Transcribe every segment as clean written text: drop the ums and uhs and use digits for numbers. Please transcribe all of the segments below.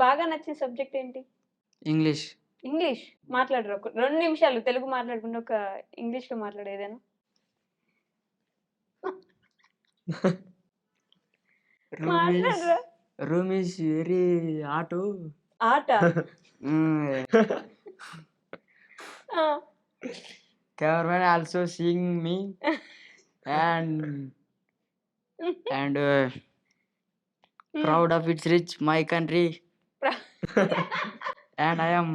బాగా నచ్చిన సబ్జెక్ట్ ఏంటి? ఇంగ్లీష్. ఇంగ్లీష్ మాట్లాడరా? ఒక 2 నిమిషాలు తెలుగు మాట్లాడకుండా ఒక ఇంగ్లీష్‌లో మాట్లాడు ఏదైనా. మాట్లాడరా? Room is very hot. ఆట. ఆ! Cameraman also seeing me and proud of its rich my country and I am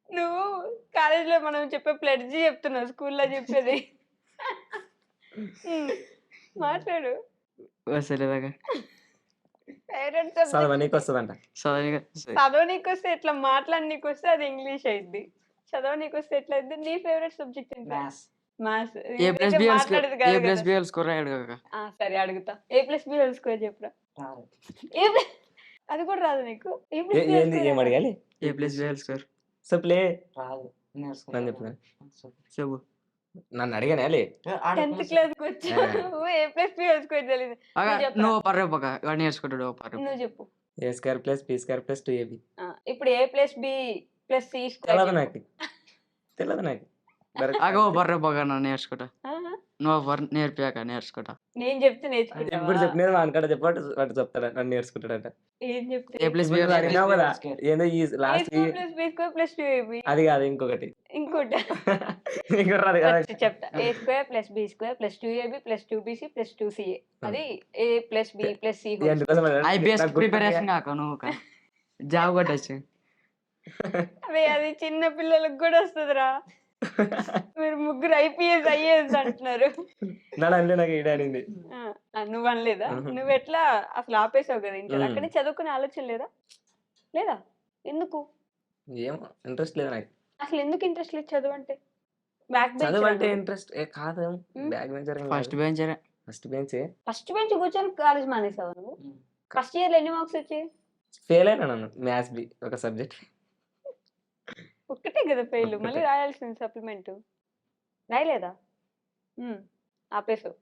నువ్వు కాలేజ్‌లో మనం చెప్పే ప్లెడ్జ్ చెప్తున్నావు. స్కూల్‌లో చెప్పేది. మాట్లాడు. వస్తలేదాకా ఫేవరెట్ సబ్జెక్ట్ చదవనీకొస్తదంట. చదవనీకొస్తే ఎట్లా, మాట్లాడనీకొస్తే అది ఇంగ్లీష్ అయిద్ది. చదవనీకొస్తే ఎట్లా అయిద్ది? నీ ఫేవరెట్ సబ్జెక్ట్ ఏంటి? మ్యాథ్స్. A+B హోల్ స్క్వేర్ అడగక. సరే అడుగుతా. A+B హోల్ స్క్వేర్ చెప్పురా. అది కూడా రాదు నీకు? ఏంది ఏం అడగాలి? A+B హోల్ స్క్వేర్ చెప్పలే. రాదు. నన్ను చెప్పు. చెప్పు. నన్ను అడిగానే 10th క్లాస్‌కి వచ్చావు. A+B హోల్ స్క్వేర్ తెలీదు. నువ్వు పర్రేపక వాడు నేర్చుకుంటాడు. నువ్వు చెప్పు. A² + B² + 2AB. ఇప్పుడు A+B + C² తెలదు నాకు. అగో పర్రేపక నన్ను నేర్చుకుంటా. నువ్వు నేర్పాక నేర్చుకుంటా. నేను చెప్తే నేర్చుకుంటా. ఇప్పుడు చెప్పినది వానికాడ చెప్పాడు, వాడు చెప్తాడు నన్ను నేర్చుకుంటాడట. ఏం చెప్తే? A+B అడిగినావు కదా ఏందో ఈ లాస్ట్ A² + B² + 2AB. అది కాదు ఇంకొకటి. ఇంకోటి ఇంకొకటి కాదు. చెప్తా. A² + B² + 2AB + 2BC + 2CA. అది A + B + C. IBS preparation కాక నువ్వు జాబ్ కొట్టచ్చు. అది చిన్న పిల్లలకు కూడా వస్తుందిరా. మీరు ముగ్గురు IPS IAS అంటున్నారు. అంటే నాకు ఈడాడింది. నువ్వు అనలేదా? నువ్వు ఎట్లా అసలు ఆపేసావు కదా ఇంటర్. అక్కడే చదువుకునే ఆలోచన లేదా? ఎందుకు? ఏమో ఇంట్రెస్ట్ లేదు నాకు. అసలు ఎందుకు ఇంట్రెస్ట్ లేదు చదువు అంటే? బ్యాక్ బెంచ్ చదువు అంటే ఇంట్రెస్ట్ కాదు. బ్యాక్ బెంచర్ ఫస్ట్ బెంచరే. ఫస్ట్ బెంచ్ కూర్చొని కాలేజ్ మానేసావు నువ్వు? ఫస్ట్ ఇయర్ ఎన్ని మార్క్స్ వచ్చాయి? ఫెయిల్ అయినా నన్ను మ్యాథ్స్ బి ఒక సబ్జెక్ట్. ఒక్కటే కదా ఫెయిల్. మళ్ళీ రాయాల్సింది సప్లిమెంట్. రాయలేదా? ఆపేసావు.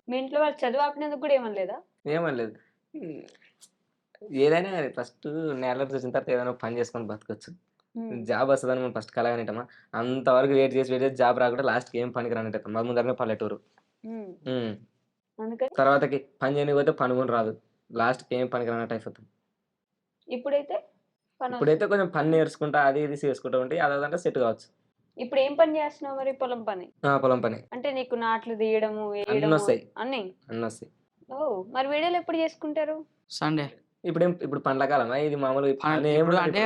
మీ ఇంట్లో వాళ్ళు చదువు ఆపినందుకు కూడా ఏమనలేదా? ఏమనలేదు. ఏదైనా ఫస్ట్ నేలకి వచ్చిన తర్వాత ఏదైనా పని చేసుకొని బతకొచ్చు. జాబ్ వస్తుందని మనం ఫస్ట్ కలగనిటమా? అంతవరకు వెయిట్ చేసి జాబ్ రాకుండా లాస్ట్కి ఏం పనికి రానిటాం. మా ముందరనే పల్లెటూరు. తర్వాతకి పని చేయకపోతే పని కూడా రాదు. లాస్ట్కి ఏం పనికి రానట్టు అయిపోతాం. ఇప్పుడైతే కొంచెం పని నేర్చుకుంటా అది ఇది చేసుకుంటా ఉంటే అదంటే సెట్ కావచ్చు. ఇప్పుడు ఏం పని చేస్తున్నావు మరి? పొలం పని. అంటే నీకు నాట్లు తీయడము, వేయడము అన్ని వస్తాయి. మరి వీడియోలు ఎప్పుడు చేసుకుంటారు? సండే. ఇప్పుడు పండ్ల కాలమా ఇది? మామూలు అంటే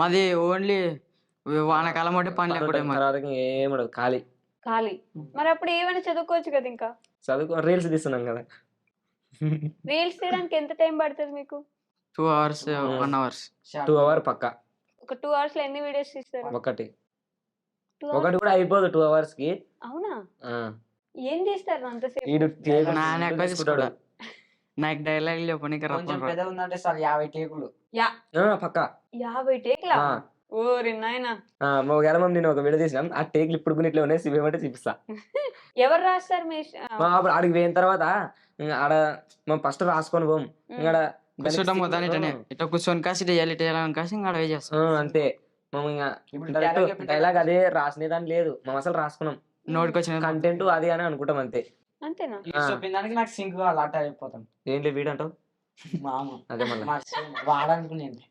మాది ఓన్లీ వానకాలం అంటే పని లేకపోతే తర్వాతకి ఏముండదు, ఖాళీ. మరి అప్పుడు ఏమైనా చదువుకోవచ్చు కదా. ఇంకా రీల్స్ తీస్తున్నాం కదా. రీల్స్ తీయడానికి ఎంత టైం పడుతుంది మీకు? 2 hours 1 hour. 2 hours పక్కా. ఒక 2 hours లో ఎన్ని వీడియోస్ తీస్తారు? ఒకటి కూడా అయిపోదు 2 hours కి. అవునా? ఏం చేస్తారు అంతసేపు? నాకు డైలాగ్ చెప్పనీకి కొంచెం పెద్ద ఉందంటే సార్ 50 టేకులు. పక్కా 50 టేకులా? ఓరి నాయనా. నేను ఒక వీడియో తీసినాం. ఆ టేకులు ఇప్పుడు ఇట్లా ఉన్నాయి. సిబిఎం చూపిస్తా. ఎవరు రాస్తారు? అప్పుడు ఆడికి పోయిన తర్వాత ఆడ మనం ఫస్ట్ రాసుకొని పోం. కూర్చోటం ఇట్లా కూర్చొని కాసి కాసి ఇంకా అడవే చేస్తాం అంతే. మేము ఇంకా డైలాగ్ అదే రాసిన దాని లేదు. మేము అసలు రాసుకున్నాం. నోటికి వచ్చిన కంటెంట్ అది అని అనుకుంటాం అంతే. అంతేనా? దానికి నాకు సింక్ కావాలి అట్ట అయిపోతాం. ఏంటి వీడంటావు? అదే మళ్ళీ వాడనుకునేది.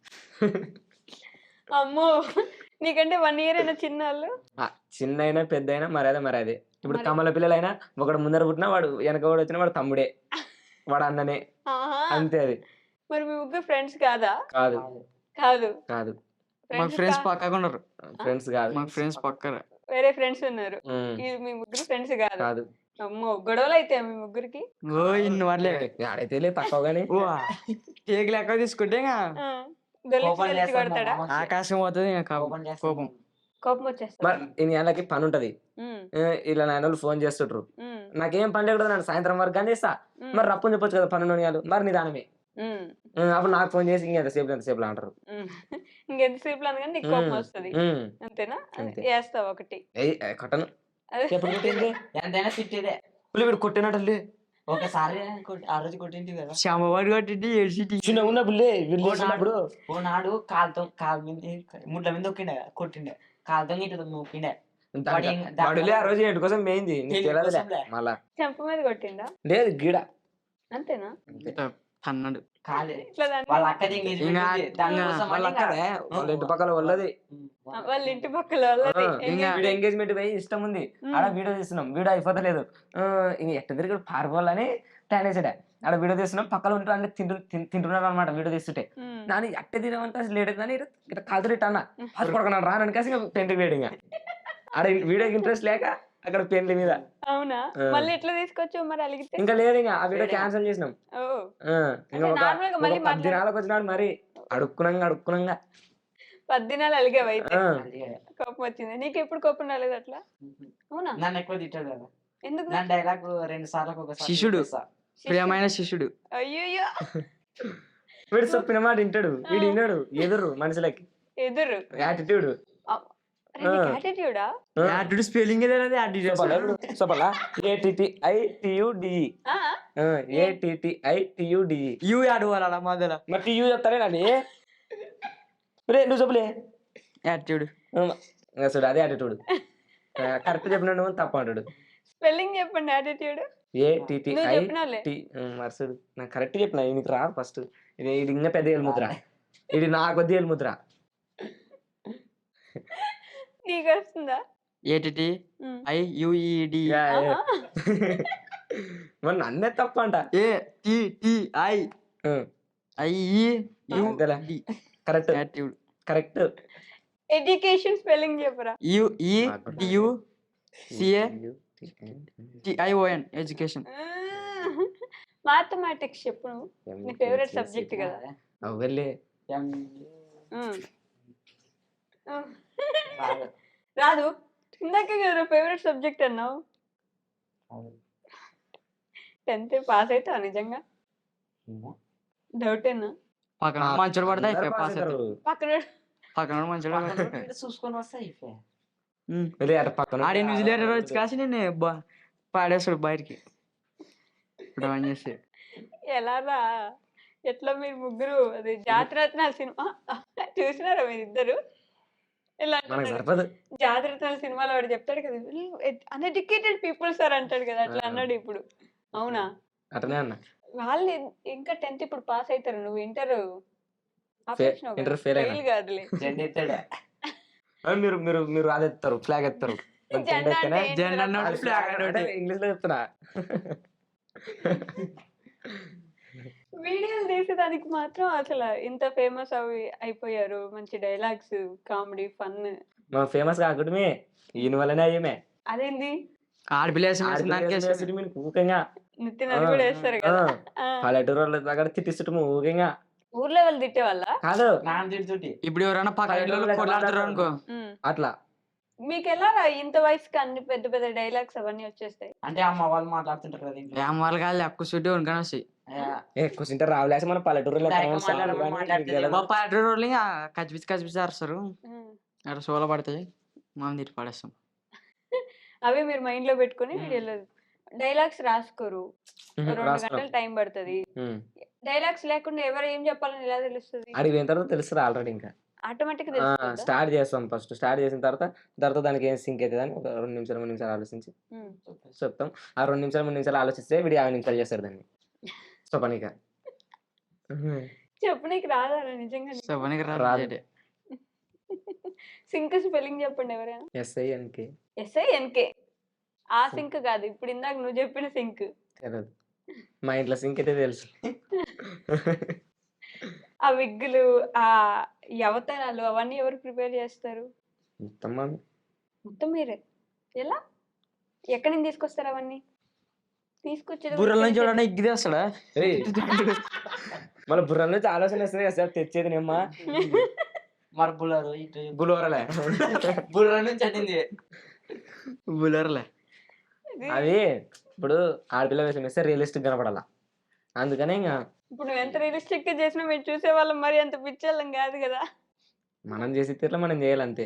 అమ్మో, నీకంటే 1 year అయినా చిన్న వాళ్ళు? చిన్న అయినా పెద్ద అయినా మరదే. ఇప్పుడు కమల పిల్లలైనా ఒకడు ముందర పుట్టినా వాడు వెనక వాడు వచ్చినా వాడు తమ్ముడే, వాడు అన్ననే, అంతే. అది మరి మీ ముగ్గురు ఫ్రెండ్స్ కాదా? కాదు. మా ఫ్రెండ్స్ పక్కగా ఉన్నారు. ఫ్రెండ్స్ కాదు, మా ఫ్రెండ్స్ పక్కన వేరే ఫ్రెండ్స్ ఉన్నారు. మీ ముగ్గురు ఫ్రెండ్స్ కాదు. అమ్మో, గొడవలు అయితే మీ ముగ్గురికి? ఇన్ని వాళ్ళే ఆడైతే తక్కువగానే కేక్ లెక్క తీసుకుంటే కొడతాడా? ఆకాశం పోతుంది. కోపం వచ్చేస్తా. మరి ఇన్ని ఏళ్ళకి పని ఉంటది. ఇలా నాయన వాళ్ళు ఫోన్ చేస్తుంటారు. నాకేం పని లేకుండా నన్ను సాయంత్రం వరకు కానీ చేస్తా. మరి రప్పని చెప్పొచ్చు కదా 12 మరి నిదానమే. అప్పుడు నాకు ఫోన్ చేసి ఎంతసేపు అంటారు. ఇంకెంతసేపు అనగానే నీకు కోపం వస్తుంది. అంతేనా? వేస్తావు ఒకటి కట్టను. ఎప్పుడు కొట్టింది? ఎంతైనా తిట్టేదే. వీడు కొట్టినట్టు ఒకసారి ఆ రోజు కొట్టింటి కదా శ్యామవాడి కొట్టింది ఏడ్చిటి చిన్న ఉన్నప్పుడు ఉన్నప్పుడు ఓ నాడు కాలుతో కాలు మీద ముడ్ల మీద దొక్కిండే కొట్టిండే కాలుతో ఇటు నొక్కిండే వాడులే ఆ రోజు ఏంటి కోసం మెయింది నీకు ఏంటి తెలియదులే కోసంలే? మళ్ళా చెంప మీద కొట్టిండా లేదు గీడ అంతేనా అన్నాడు కాలే ఇట్లా దాన్ని వాళ్ళ అక్కది engagement ఇంకా- ఉంది. దానికోసం ఇంకా వాళ్ళ మళ్ళీ ఇంకా- అక్కడే వాళ్ళ ఇంటి పక్కల వాళ్ళది వాళ్ళ ఇంటి పక్కల వాళ్ళది ఇంకా వీడియో ఎంగేజ్మెంట్ పోయి ఇష్టం ఉంది ఆడ వీడియో తీస్తున్నాం వీడియో అయిపోతలేదు ఇంక ఎట్ట తిరిగి పారిపోవాలని ప్లాన్ వేసాడే ఆడ వీడియో తీస్తున్నాం పక్కన ఉంటా అంటే తింటున్నారు అనమాట వీడియో తీస్తుంటే నాని ఎట్ట తినమంటే అసలు లేడు కానీ ఇట్లా కాదు ఇట్ట అన్న అది కొడుకున్నాను రాను కాసి పెండ్లి వేడి ఇంకా ఆడ వీడియోకి ఇంట్రెస్ట్ లేక అక్కడ పెండ్లి మీద అవునా మళ్ళీ ఎట్లా తీసుకొచ్చావు మరి అలిగితే ఇంకా లేదు ఇంకా ఆ వీడియో క్యాన్సిల్ చేసినాం ఓ ఇంకా అంటే normal గా మళ్ళీ 10 దినాలకు వచ్చినాడు మరి అడుక్కునంగా 10 దినాలు అలిగావు అయితే ఆ. కోపం వచ్చింది నీకు ఎప్పుడు కోపం రాలేదు అట్లా అవునా నన్ను ఎక్కువ తిట్టాడు కదా ఎందుకు నా డైలాగ్ 2 సార్లకు ఒకసారి శిష్యుడు. చెప్పేస్తా. ప్రియమైన శిష్యుడు అయ్యో వీడు చెప్పిన మాట వింటాడు వీడు విన్నాడు ఎదురు మనుషులకి ఎదురు యాటిట్యూడ్ యాటిట్యూడా యాటిట్యూడ్ స్పెల్లింగ్ ఏదైనా యాటిట్యూడ్ చెప్పాలా ATTITUDE ATTITUDE యూ యాడ్ వాళ్ళ మధ్యలో మరి టీయూ చెప్తానే నాని రే నువ్వు చెప్పలే యాటిట్యూడ్ చూడు అదే యాటిట్యూడ్ కరెక్ట్ చెప్పినాడు తప్ప అంటాడు స్పెల్లింగ్ చెప్పండి యాటిట్యూడ్ నువ్వు చెప్పినావులే. ATTIT మరుసడు నాకు కరెక్ట్ చెప్పిన నీకు రాదు ఫస్ట్ ఇది ఇంకా పెద్ద ఏలుముద్ర ఇది నా కొద్ది ఏలుముద్ర నీకు వస్తుందా ఏటిటి IUED మరి నన్నే తప్ప అంట ATTI అంతేలే. IEUD correct attitude correct education spelling చెప్పరా UEDUCATION ఎడ్యుకేషన్ మ్యాథమెటిక్స్ చెప్పు నువ్వు నీ ఫేవరెట్ సబ్జెక్ట్ కదా అవ్వలే ఎం- ఉమ్. రాదు. రాదు ఇందాకే కదా ఫేవరెట్ సబ్జెక్ట్ అన్నావు రాదు. 10th పాస్ అవుతావా నిజంగా ఏమో. డౌటేనా పక్కన మంచోడు పడితే అందరూ అయిపోయి pass పాస్ అవుతాడు అవుతారు. పక్కన పక్కన మంచోడు పక్కన ఉంటే చూసుకొని వస్తా అయిపోయా. వెళ్ళి అటు పక్కన ఆడి న్యూజిలాండ్ రోజు కాసి నేను పాడేస్తాడు బయటికి ఇప్పుడు ఆన్ చేస్తే ఎలా రా ఎట్లా మీరు ముగ్గురు అది జాతిరత్నాల సినిమా చూసినారా మీరు ఇద్దరు ఇలా మనకు అంటున్నాడు. సరిపదు జాతిరత్నాల సినిమాలో వాడు చెప్తాడు కదా అన్ఎడ్యుకేటెడ్ పీపుల్ సార్ అంటాడు కదా అట్లా అన్నాడు ఇప్పుడు అవునా అటనే అన్న వాళ్ళు ఇంకా 10th ఇప్పుడు పాస్ అవుతారు నువ్వు ఇంటర్ ఇంటర్ ఫెయిల్ అయినా కాదులే జెండా ఎత్తాడు. మీరు మీరు మీరు అది ఎత్తారు ఫ్లాగ్ ఎత్తారు జెండా అంటే ఏంటిరా? జెండా అన్నాడు, అది flag flag అన్నాడు. అంటే ఇంగ్లీష్ లో చెప్తున్నా వీడియోలు తీసేదానికి మాత్రం అసలు ఇంత ఫేమస్ అయిపోయారు మంచి డైలాగ్స్ కామెడీ ఫన్ మనం ఫేమస్ కాకూడమే ఈయన వల్లనే అయ్యమే అదేంది ఆడపిల్ల ఊకంగా నితిన్ అది కూడా వేస్తారు కదా ఆ. పల్లెటూరు వాళ్ళ దగ్గర తిట్టిస్తుంటాము ఊకంగా ఊర్లో వాళ్ళు తిట్టే వాళ్ళ కాదు నాన్న తిడుతుంటి. ఇప్పుడు ఎవరైనా పక్కన ఇళ్ళలో కొట్లాడుతారు అనుకో అట్లా మీకు ఎలా రా ఇంత వయసుకి అన్ని పెద్ద పెద్ద డైలాగ్స్ అవన్నీ వచ్చేస్తాయి అంటే అమ్మ వాళ్ళు మాట్లాడుతుంటారు కదా ఇంట్లో. ఏం వాళ్ళు కాదు ఎక్కువ చుట్టూ ఉనకాని వస్తాయి కూర్చుంటే రావులేసి మన పల్లెటూరు మా పల్లెటూరు వాళ్ళు ఇంకా కచ్చిపిచ్చి అరుస్తారు ఉమ్. అక్కడ సోల పడతాయి మనం తిట్టి పడేస్తాం అవి మీరు మైండ్ లో పెట్టుకుని వీడియోలో డైలాగ్స్ రాసుకోరు 2 గంటలు టైం పడుతుంది డైలాగ్స్ లేకుండా ఎవరు ఏం చెప్పాలని ఎలా తెలుస్తుంది అడిగి పోయిన తర్వాత తెలుస్తుంది ఆల్రెడీ ఇంకా ఆటోమేటిక్ స్టార్ట్ చేస్తాం ఫస్ట్ స్టార్ట్ చేసిన తర్వాత దానికి ఏం సింక్ అవుతుంది అని ఒక 2 నిమిషాలు 3 నిమిషాలు ఆలోచించి చెప్తాం ఆ 2 నిమిషాలు 3 నిమిషాలు ఆలోచిస్తే వీడియో 50 నిమిషాలు చేస్తారు దాన్ని సో పనిక చెప్పు నీకు రాదా నిజంగా శవనికి రాదు. రాదు సింక్ స్పెల్లింగ్ చెప్పండి ఎవరైనా SINK SINK ఆ సింక్ కాదు ఇప్పుడు ఇందాక నువ్వు చెప్పిన సింక్ తెలియదు మా ఇంట్లో సింక్ అయితే తెలుసు ఆ విగ్గులు ఆ అవతారాలు అవన్నీ ఎవరు ప్రిపేర్ చేస్తారు మొత్తం మనం మొత్తం మీరే ఎలా ఎక్కడి నుంచి తీసుకొస్తారు అవన్నీ తీసుకొచ్చేది బుర్రల నుంచి చూడండి ఇగ్గిది వస్తాడా ఏయ్, మన బుర్ర నుంచి ఆలోచన వస్తుంది కదా సార్ తెచ్చేది నేమ్మా మరి బుల్లరు ఇటు గులవరలే బుర్ర నుంచి అట్టింది. బులర్లే అవి ఇప్పుడు ఆడపిల్ల వేషం వేస్తే రియలిస్టిక్ కనపడాల అందుకనే ఇంకా ఇప్పుడు నువ్వు ఎంత రియలిస్టిక్ గా చేసినా మేము చూసే వాళ్ళం మరి అంత పిచ్చేళ్ళం కాదు కదా మనం చేసి తీర్లో మనం చేయాలంతే